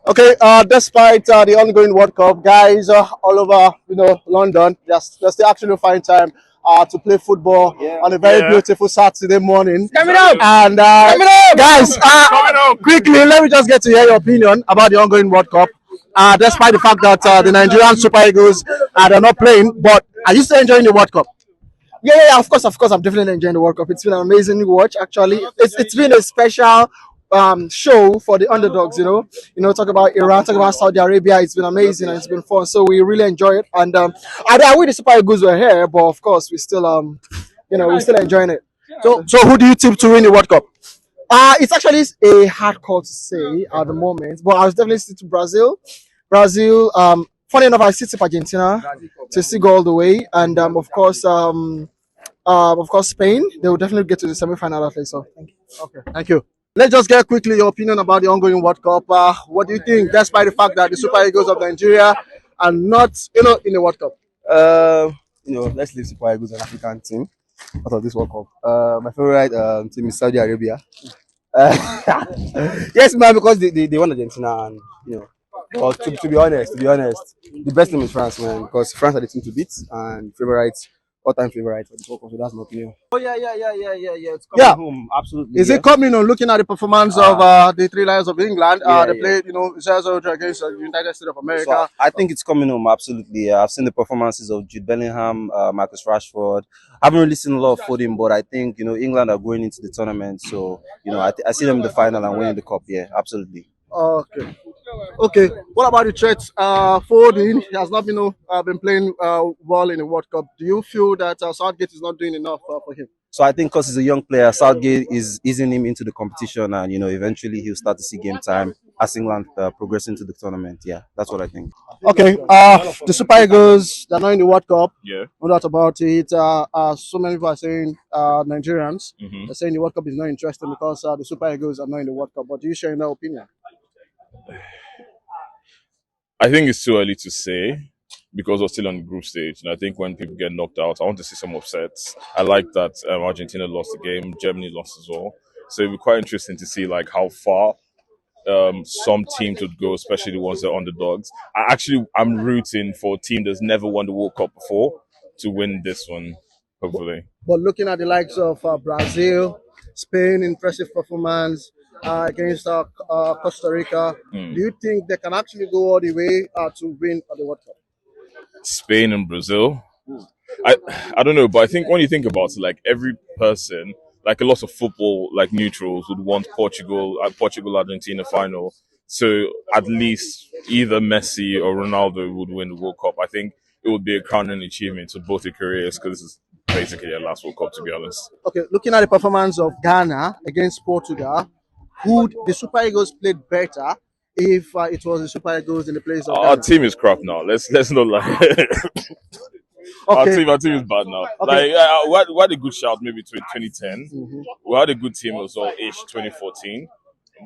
Okay, despite the ongoing World Cup, guys all over London, they're still actually find time to play football on a very Yeah. beautiful Saturday morning. Coming up. And guys, quickly, let me just get to hear your opinion about the ongoing World Cup. Despite the fact that the Nigerian Super Eagles they're not playing, but are you still enjoying the World Cup? Yeah, of course, I'm definitely enjoying the World Cup. It's been an amazing watch. Actually, it's been a special show for the underdogs. Talk about Iran, talk about Saudi Arabia. It's been amazing and it's been fun. So we really enjoy it. And I wish the Super Eagles were here, but of course we still we're still enjoying it. So who do you tip to win the World Cup? It's actually a hard call to say at the moment, but I was definitely stick to Brazil. Brazil. Funny enough, I sit to Argentina to see go all the way, and of course, Spain. They will definitely get to the semi-final at least. So, thank you. Okay, thank you. Let's just get quickly your opinion about the ongoing World Cup. What do you think, despite the fact that the Super Eagles of Nigeria are not, in the World Cup? Let's leave Super Eagles an African team out of this World Cup. My favorite team is Saudi Arabia. Yes, man, because they won Argentina, and but to be honest, the best team is France, man, because France are the team to beat and favorite, all-time favorite for the World Cup. So that's my opinion. Oh yeah. It's coming Yeah. home. Absolutely. Is it coming on looking at the performance of the Three Lions of England? They played, 0-0 against the United States of America. So I think it's coming home. Absolutely. I've seen the performances of Jude Bellingham, Marcus Rashford. I haven't really seen a lot of Foden, but I think England are going into the tournament. So I see them in the final and winning the cup. Yeah, absolutely. Okay. Okay. What about the threats? Foden he has not been playing well in the World Cup. Do you feel that Southgate is not doing enough for him? So I think because he's a young player, Southgate is easing him into the competition, and eventually he'll start to see game time as England progress into the tournament. Yeah, that's what I think. Okay. The Super Eagles they're not in the World Cup. Yeah. No doubt about it. So many people are saying Nigerians Mm-hmm. are saying the World Cup is not interesting because the Super Eagles are not in the World Cup. But do you share that opinion? I think it's too early to say because we're still on the group stage. And I think when people get knocked out, I want to see some upsets. I like that Argentina lost the game, Germany lost as well. So it'll be quite interesting to see like how far some teams would go, especially the ones that are underdogs. I'm rooting for a team that's never won the World Cup before to win this one, hopefully. But looking at the likes of Brazil, Spain, impressive performance against Costa Rica, do you think they can actually go all the way to win the World Cup? Spain and Brazil. I I don't know, but I think when you think about it, like every person, like a lot of football, like neutrals would want Portugal Argentina final. So at least either Messi or Ronaldo would win the World Cup. I think it would be a crowning achievement to both their careers because this is basically their last World Cup, to be honest. Okay, looking at the performance of Ghana against Portugal, would the Super Eagles played better if it was the Super Eagles in the place of Our Ghana? team is crap now. Let's not lie. Okay, Our team is bad now. okay. Like we had a good shout maybe 2010. Mhm. We had a good team as well, ish 2014.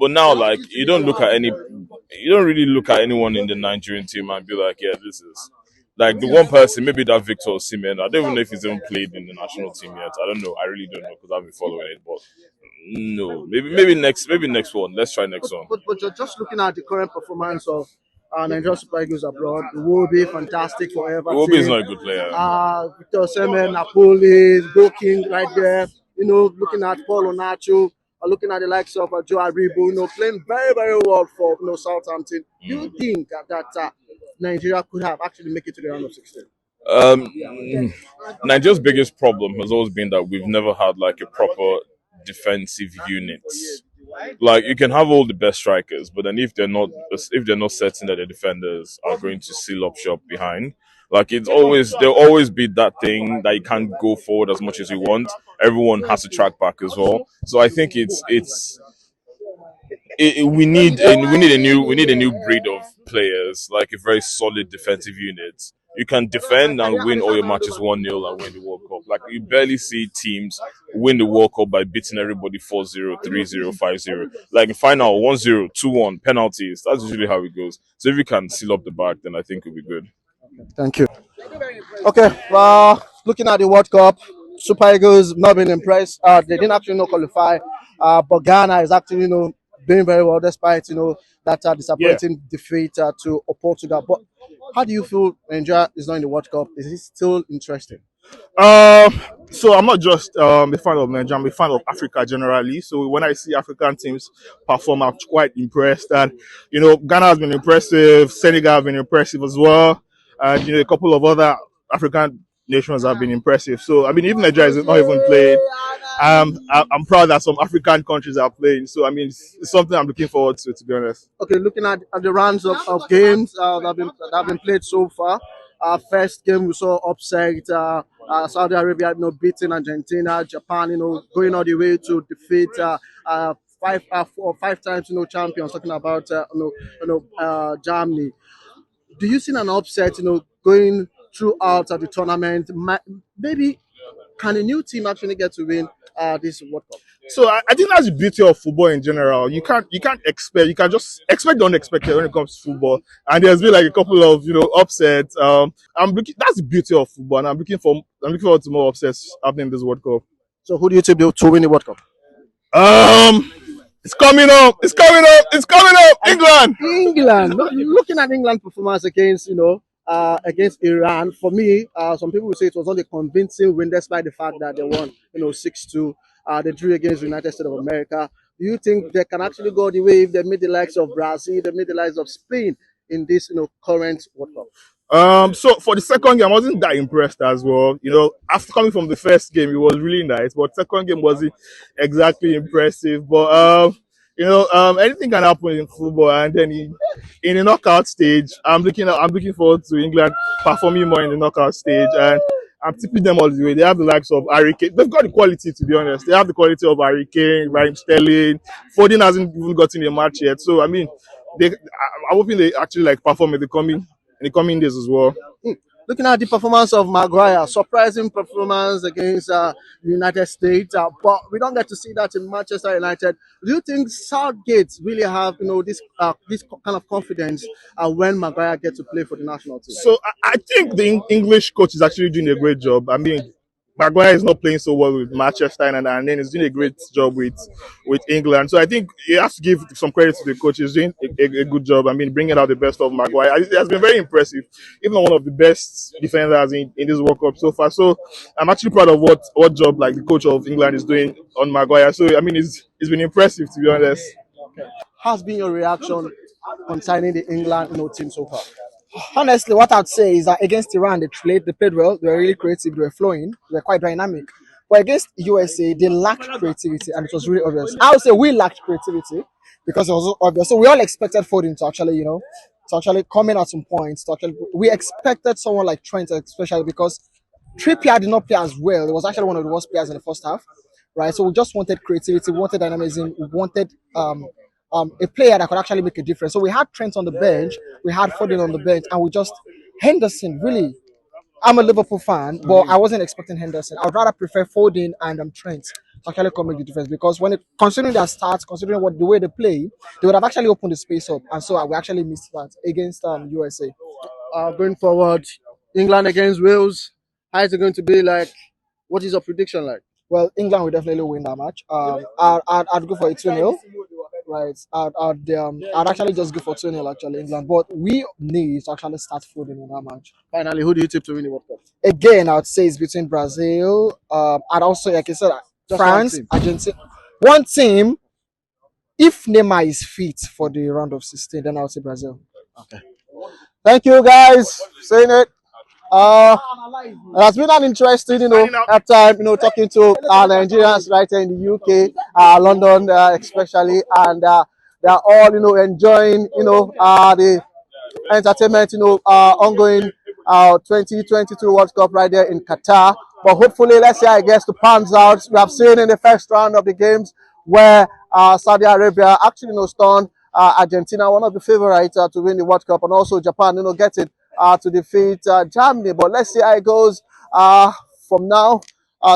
But now, like you don't really look at anyone in the Nigerian team and be like, yeah, this is like the one person, maybe that Victor Osimhen. I don't even know if he's even played in the national team yet. I don't know. I really don't know because I've been following it. But no, maybe next one. Let's try next one. But you're just looking at the current performance of Nigerian Super Eagles abroad. It will be fantastic for Iwobi is Everton. not a good player. Victor Osimhen, Napoli, Go King right there. Looking at Paul Onacho, looking at the likes of Joe Aribo, playing very, very well for Southampton. Do you think that Nigeria could have actually make it to the round of 16? Um, Nigeria's biggest problem has always been that we've never had like a proper defensive unit. Like you can have all the best strikers, but then if they're not certain that the defenders are going to seal up shop behind, like there'll always be that thing that you can't go forward as much as you want. Everyone has to track back as well. So I think we need a new breed of players, like a very solid defensive unit. You can defend and win all your matches 1-0 and win the World Cup. Like you barely see teams win the World Cup by beating everybody 4-0, 3-0, 5-0. Like in final 1-0, 2-1, penalties. That's usually how it goes. So if you can seal up the back, then I think it'll be good. Thank you. Okay, looking at the World Cup, Super Eagles not been impressed. They didn't actually qualify, but Ghana is actually doing very well despite that Yeah. disappointing defeat to Portugal. But how do you feel Nigeria is not in the World Cup? Is it still interesting? So I'm not just a fan of Nigeria, I'm a fan of Africa generally. So when I see African teams perform, I'm quite impressed. And Ghana has been impressive, Senegal have been impressive as well, and a couple of other African nations have been impressive. So I mean, even Nigeria is not even playing. I'm proud that some African countries are playing. So I mean, it's something I'm looking forward to be honest. Okay, looking at the rounds of games that have been played so far. First game we saw upset Saudi Arabia, beating Argentina, Japan, going all the way to defeat five times, champions. Talking about Germany. Do you see an upset, going throughout the tournament? Maybe can a new team actually get to win this World Cup? So I think that's the beauty of football in general. You can't expect, you can just expect the unexpected when it comes to football. And there's been like a couple of upsets. That's the beauty of football, and I'm looking forward to more upsets happening in this World Cup. So who do you tip to win the World Cup? It's coming up. It's coming up. It's coming up. England. England. Looking at England performance against against Iran, for me, some people will say it was not a convincing win, despite the fact that they won 6-2. They drew against the United States of America. Do you think they can actually go the way if they made the likes of Brazil, they made the likes of Spain in this current World Cup? So for the second game, I wasn't that impressed as well. After coming from the first game, it was really nice, but second game wasn't exactly impressive. But anything can happen in football, and then in the knockout stage, I'm looking forward to England performing more in the knockout stage, and I'm tipping them all the way. They have the likes of Harry Kane. They've got the quality, to be honest. They have the quality of Harry Kane, Raheem Sterling. Foden hasn't even gotten a match yet, so I mean, I'm hoping they actually perform in the coming days as well. Looking at the performance of Maguire, surprising performance against the United States, but we don't get to see that in Manchester United. Do you think Southgate really have this kind of confidence when Maguire gets to play for the national team? So I think the English coach is actually doing a great job. I mean, Maguire is not playing so well with Manchester United, and then he's doing a great job with England. So I think you have to give some credit to the coach. He's doing a good job. I mean, bringing out the best of Maguire. It has been very impressive. Even one of the best defenders in this World Cup so far. So I'm actually proud of what job the coach of England is doing on Maguire. So I mean, it's been impressive, to be honest. How's been your reaction concerning the England team so far? Honestly, what I'd say is that against Iran, they played well. They were really creative. They were flowing. They were quite dynamic. But against USA, they lacked creativity, and it was really obvious. I would say we lacked creativity because it was obvious. So we all expected Foden to actually come in at some points. We expected someone like Trent, especially because Trippier did not play as well. It was actually one of the worst players in the first half, right? So we just wanted creativity, we wanted dynamism, we wanted a player that could actually make a difference. So we had Trent on the bench, we had Foden on the bench, and we just Henderson. Really, I'm a Liverpool fan, but I wasn't expecting Henderson. I would rather prefer Foden and Trent to actually come make the difference, because considering their stats, considering the way they play, they would have actually opened the space up, and so we actually missed that against USA. Going forward, England against Wales. How is it going to be like? What is your prediction like? Well, England will definitely win that match. I'd go for a 2-0. Right. I'd actually just go for 2-0 actually, England. But we need to actually start Foden in that match. Finally, who do you tip to win the World Cup? Again, I would say it's between Brazil, and also, like I said, Just France, one team. Argentina. One team. If Neymar is fit for the round of 16, then I would say Brazil. Okay. Thank you, guys. Saying it. It has been an interesting, time, talking to Nigerians right here in the UK, London, especially, and they are all, enjoying, the entertainment, ongoing 2022 World Cup right there in Qatar. But hopefully, let's see how it gets to pans out. We have seen in the first round of the games where Saudi Arabia actually, stunned Argentina, one of the favorites to win the World Cup, and also Japan, get it to defeat Germany. But let's see how it goes from now.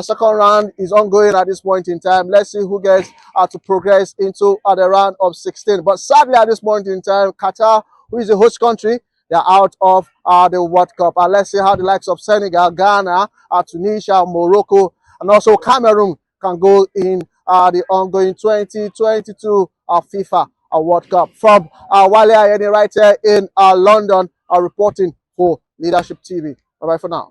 Second round is ongoing at this point in time. Let's see who gets to progress into the round of 16. But sadly, at this point in time, Qatar, who is the host country, they're out of the World Cup. And let's see how the likes of Senegal, Ghana, Tunisia, Morocco, and also Cameroon can go in the ongoing 2022 FIFA World Cup. From Wale Ayeni right here in London, reporting for Leadership TV. Bye bye for now.